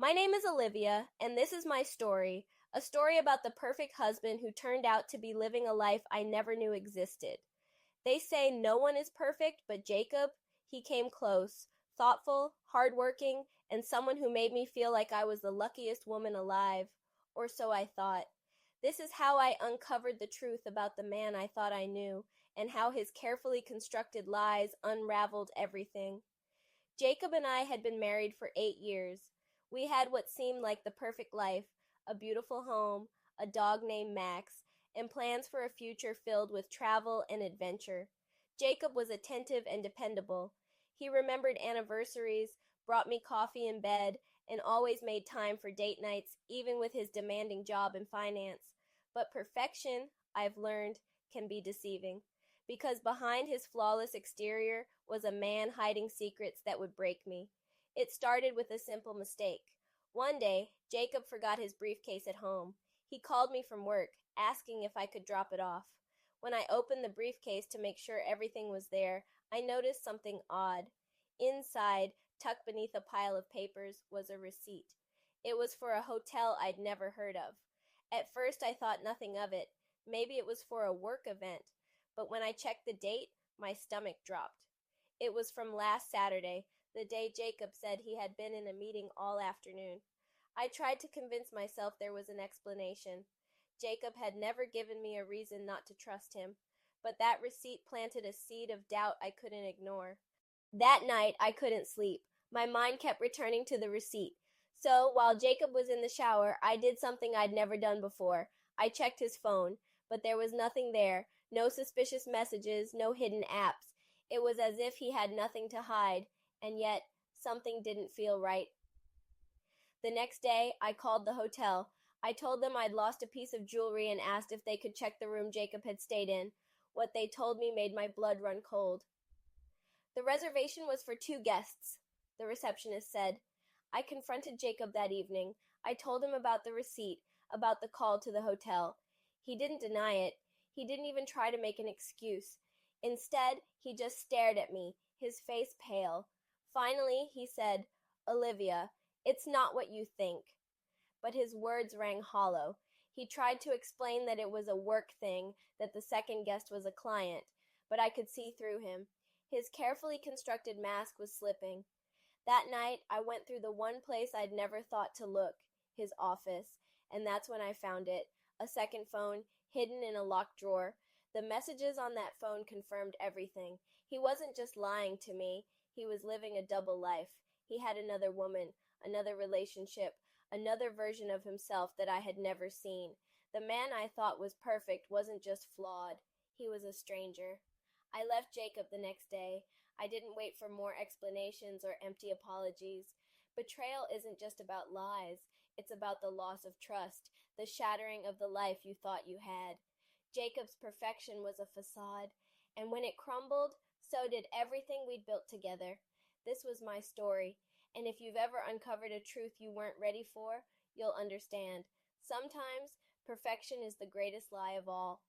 My name is Olivia, and this is my story, a story about the perfect husband who turned out to be living a life I never knew existed. They say no one is perfect, but Jacob, he came close, thoughtful, hardworking, and someone who made me feel like I was the luckiest woman alive, or so I thought. This is how I uncovered the truth about the man I thought I knew, and how his carefully constructed lies unraveled everything. Jacob and I had been married for 8 years. We had what seemed like the perfect life, a beautiful home, a dog named Max, and plans for a future filled with travel and adventure. Jacob was attentive and dependable. He remembered anniversaries, brought me coffee in bed, and always made time for date nights, even with his demanding job in finance. But perfection, I've learned, can be deceiving, because behind his flawless exterior was a man hiding secrets that would break me. It started with a simple mistake. One day, Jacob forgot his briefcase at home. He called me from work, asking if I could drop it off. When I opened the briefcase to make sure everything was there, I noticed something odd. Inside, tucked beneath a pile of papers, was a receipt. It was for a hotel I'd never heard of. At first, I thought nothing of it. Maybe it was for a work event. But when I checked the date, my stomach dropped. It was from last Saturday, the day Jacob said he had been in a meeting all afternoon. I tried to convince myself there was an explanation. Jacob had never given me a reason not to trust him, but that receipt planted a seed of doubt I couldn't ignore. That night, I couldn't sleep. My mind kept returning to the receipt. So, while Jacob was in the shower, I did something I'd never done before. I checked his phone, but there was nothing there, no suspicious messages, no hidden apps. It was as if he had nothing to hide, and yet something didn't feel right. The next day, I called the hotel. I told them I'd lost a piece of jewelry and asked if they could check the room Jacob had stayed in. What they told me made my blood run cold. The reservation was for 2 guests, the receptionist said. I confronted Jacob that evening. I told him about the receipt, about the call to the hotel. He didn't deny it. He didn't even try to make an excuse. Instead, he just stared at me, his face pale. Finally, he said, "Olivia, it's not what you think." But his words rang hollow. He tried to explain that it was a work thing, that the second guest was a client, but I could see through him. His carefully constructed mask was slipping. That night, I went through the one place I'd never thought to look, his office, and that's when I found it, a second phone, hidden in a locked drawer. The messages on that phone confirmed everything. He wasn't just lying to me. He was living a double life. He had another woman, another relationship, another version of himself that I had never seen. The man I thought was perfect wasn't just flawed. He was a stranger. I left Jacob the next day. I didn't wait for more explanations or empty apologies. Betrayal isn't just about lies. It's about the loss of trust, the shattering of the life you thought you had. Jacob's perfection was a facade, and when it crumbled, so did everything we'd built together. This was my story, and if you've ever uncovered a truth you weren't ready for, you'll understand. Sometimes, perfection is the greatest lie of all.